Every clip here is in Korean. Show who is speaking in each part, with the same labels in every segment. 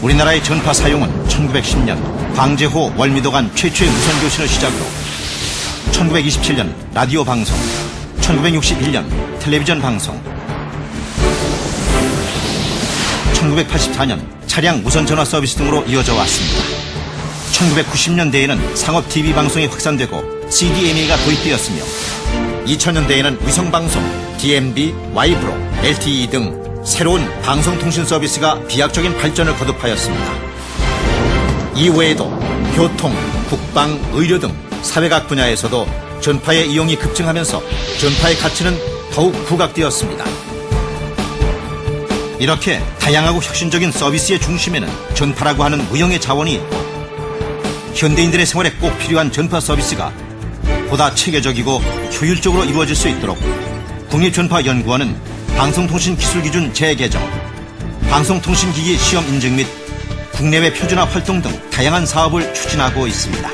Speaker 1: 우리나라의 전파 사용은 1910년 광제호 월미도 간 최초의 무선 교신을 시작으로 1927년 라디오 방송, 1961년 텔레비전 방송, 1984년 차량 무선 전화 서비스 등으로 이어져 왔습니다. 1990년대에는 상업 TV 방송이 확산되고 CDMA가 도입되었으며 2000년대에는 위성방송, DMB, 와이브로, LTE 등 새로운 방송통신 서비스가 비약적인 발전을 거듭하였습니다. 이외에도 교통, 국방, 의료 등 사회각 분야에서도 전파의 이용이 급증하면서 전파의 가치는 더욱 부각되었습니다. 이렇게 다양하고 혁신적인 서비스의 중심에는 전파라고 하는 무형의 자원이 있고 현대인들의 생활에 꼭 필요한 전파 서비스가 보다 체계적이고 효율적으로 이루어질 수 있도록 국립전파연구원은 방송통신기술기준 재개정, 방송통신기기 시험 인증 및 국내외 표준화 활동 등 다양한 사업을 추진하고 있습니다.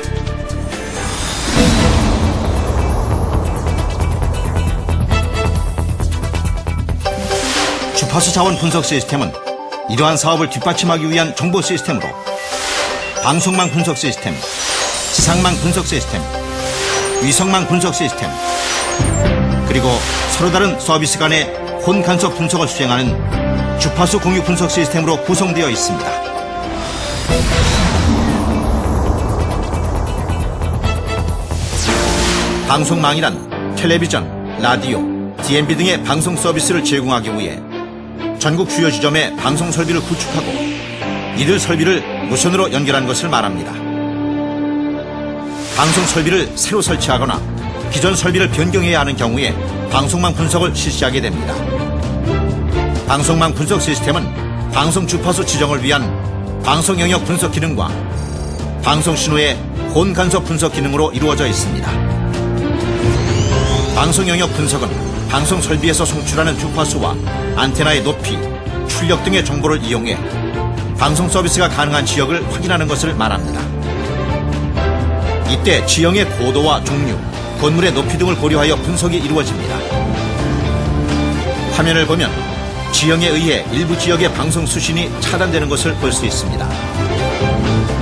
Speaker 1: 주파수 자원 분석 시스템은 이러한 사업을 뒷받침하기 위한 정보 시스템으로 방송망 분석 시스템, 지상망 분석 시스템, 위성망 분석 시스템, 그리고 서로 다른 서비스 간의 혼간섭 분석을 수행하는 주파수 공유 분석 시스템으로 구성되어 있습니다. 방송망이란 텔레비전, 라디오, DMB 등의 방송 서비스를 제공하기 위해 전국 주요 지점에 방송 설비를 구축하고 이들 설비를 무선으로 연결한 것을 말합니다. 방송 설비를 새로 설치하거나 기존 설비를 변경해야 하는 경우에 방송망 분석을 실시하게 됩니다. 방송망 분석 시스템은 방송 주파수 지정을 위한 방송 영역 분석 기능과 방송 신호의 혼간섭 분석 기능으로 이루어져 있습니다. 방송 영역 분석은 방송 설비에서 송출하는 주파수와 안테나의 높이, 출력 등의 정보를 이용해 방송 서비스가 가능한 지역을 확인하는 것을 말합니다. 이때 지형의 고도와 종류, 건물의 높이 등을 고려하여 분석이 이루어집니다. 화면을 보면 지형에 의해 일부 지역의 방송 수신이 차단되는 것을 볼 수 있습니다.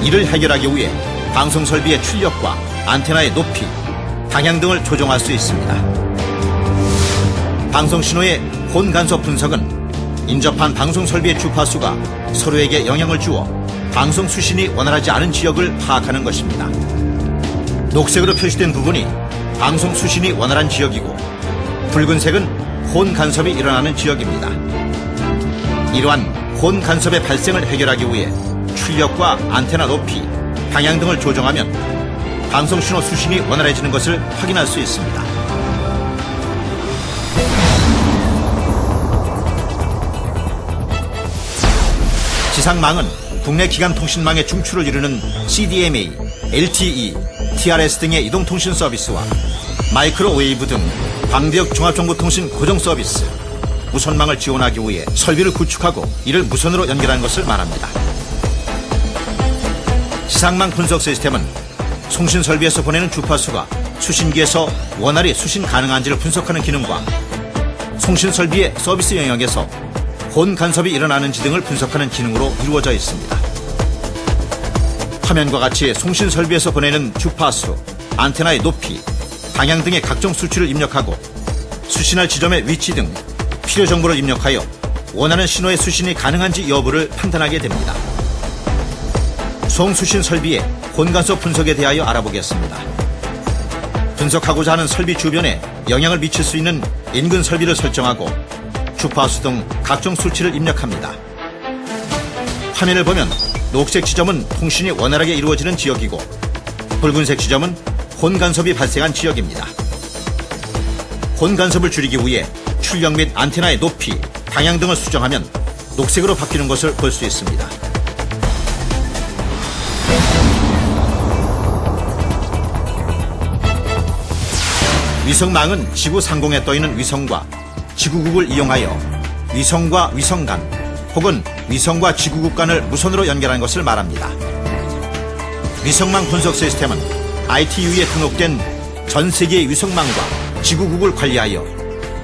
Speaker 1: 이를 해결하기 위해 방송 설비의 출력과 안테나의 높이, 방향 등을 조정할 수 있습니다. 방송 신호의 혼간섭 분석은 인접한 방송 설비의 주파수가 서로에게 영향을 주어 방송 수신이 원활하지 않은 지역을 파악하는 것입니다. 녹색으로 표시된 부분이 방송 수신이 원활한 지역이고 붉은색은 혼간섭이 일어나는 지역입니다. 이러한 혼간섭의 발생을 해결하기 위해 출력과 안테나 높이, 방향 등을 조정하면 방송 신호 수신이 원활해지는 것을 확인할 수 있습니다. 지상망은 국내 기간통신망의 중추를 이루는 CDMA, LTE, TRS 등의 이동통신 서비스와 마이크로웨이브 등 광대역 종합정보통신 고정 서비스, 무선망을 지원하기 위해 설비를 구축하고 이를 무선으로 연결하는 것을 말합니다. 지상망 분석 시스템은 송신 설비에서 보내는 주파수가 수신기에서 원활히 수신 가능한지를 분석하는 기능과 송신 설비의 서비스 영역에서 혼간섭이 일어나는지 등을 분석하는 기능으로 이루어져 있습니다. 화면과 같이 송신 설비에서 보내는 주파수, 안테나의 높이, 방향 등의 각종 수치를 입력하고 수신할 지점의 위치 등 필요 정보를 입력하여 원하는 신호의 수신이 가능한지 여부를 판단하게 됩니다. 송수신 설비의 혼간섭 분석에 대하여 알아보겠습니다. 분석하고자 하는 설비 주변에 영향을 미칠 수 있는 인근 설비를 설정하고 주파수 등 각종 수치를 입력합니다. 화면을 보면 녹색 지점은 통신이 원활하게 이루어지는 지역이고 붉은색 지점은 혼간섭이 발생한 지역입니다. 혼간섭을 줄이기 위해 출력 및 안테나의 높이, 방향 등을 수정하면 녹색으로 바뀌는 것을 볼 수 있습니다. 위성망은 지구 상공에 떠있는 위성과 지구국을 이용하여 위성과 위성 간 혹은 위성과 지구국 간을 무선으로 연결하는 것을 말합니다. 위성망 분석 시스템은 ITU에 등록된 전 세계의 위성망과 지구국을 관리하여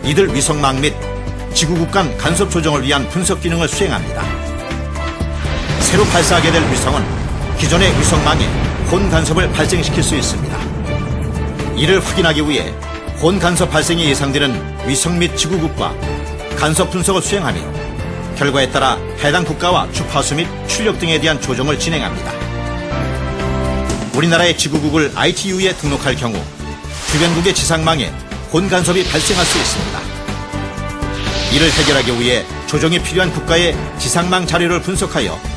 Speaker 1: 이들 위성망 및 지구국 간 간섭 조정을 위한 분석 기능을 수행합니다. 새로 발사하게 될 위성은 기존의 위성망에 혼 간섭을 발생시킬 수 있습니다. 이를 확인하기 위해 혼 간섭 발생이 예상되는 위성 및 지구국과 간섭 분석을 수행하며 결과에 따라 해당 국가와 주파수 및 출력 등에 대한 조정을 진행합니다. 우리나라의 지구국을 ITU에 등록할 경우 주변국의 지상망에 혼 간섭이 발생할 수 있습니다. 이를 해결하기 위해 조정이 필요한 국가의 지상망 자료를 분석하여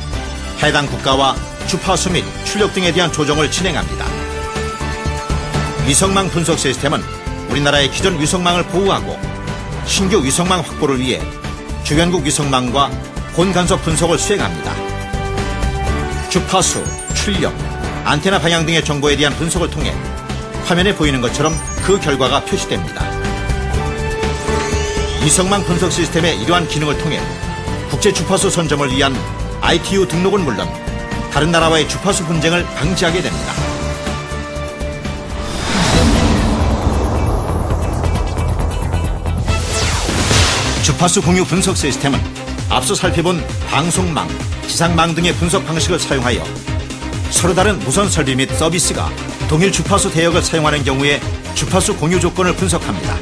Speaker 1: 해당 국가와 주파수 및 출력 등에 대한 조정을 진행합니다. 위성망 분석 시스템은 우리나라의 기존 위성망을 보호하고 신규 위성망 확보를 위해 주변국 위성망과 혼 간섭 분석을 수행합니다. 주파수, 출력, 안테나 방향 등의 정보에 대한 분석을 통해 화면에 보이는 것처럼 그 결과가 표시됩니다. 위성망 분석 시스템의 이러한 기능을 통해 국제 주파수 선점을 위한 ITU 등록은 물론 다른 나라와의 주파수 분쟁을 방지하게 됩니다. 주파수 공유 분석 시스템은 앞서 살펴본 방송망, 지상망 등의 분석 방식을 사용하여 서로 다른 무선 설비 및 서비스가 동일 주파수 대역을 사용하는 경우에 주파수 공유 조건을 분석합니다.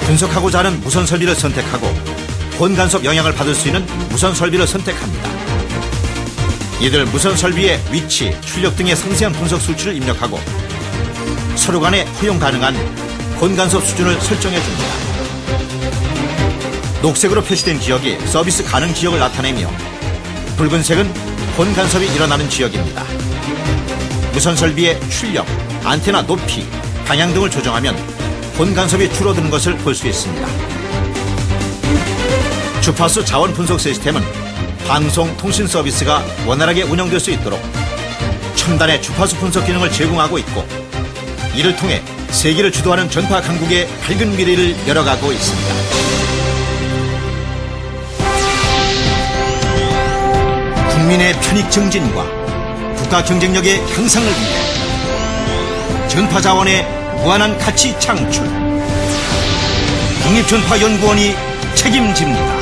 Speaker 1: 분석하고자 하는 무선 설비를 선택하고 혼 간섭 영향을 받을 수 있는 무선 설비를 선택합니다. 이들 무선 설비의 위치, 출력 등의 상세한 분석 수치를 입력하고 서로 간에 허용 가능한 혼 간섭 수준을 설정해 줍니다. 녹색으로 표시된 지역이 서비스 가능 지역을 나타내며 붉은색은 혼 간섭이 일어나는 지역입니다. 무선 설비의 출력, 안테나 높이, 방향 등을 조정하면 혼 간섭이 줄어드는 것을 볼 수 있습니다. 주파수 자원 분석 시스템은 방송, 통신 서비스가 원활하게 운영될 수 있도록 첨단의 주파수 분석 기능을 제공하고 있고 이를 통해 세계를 주도하는 전파 강국의 밝은 미래를 열어가고 있습니다. 국민의 편익 증진과 국가 경쟁력의 향상을 위해 전파 자원의 무한한 가치 창출 국립전파연구원이 책임집니다.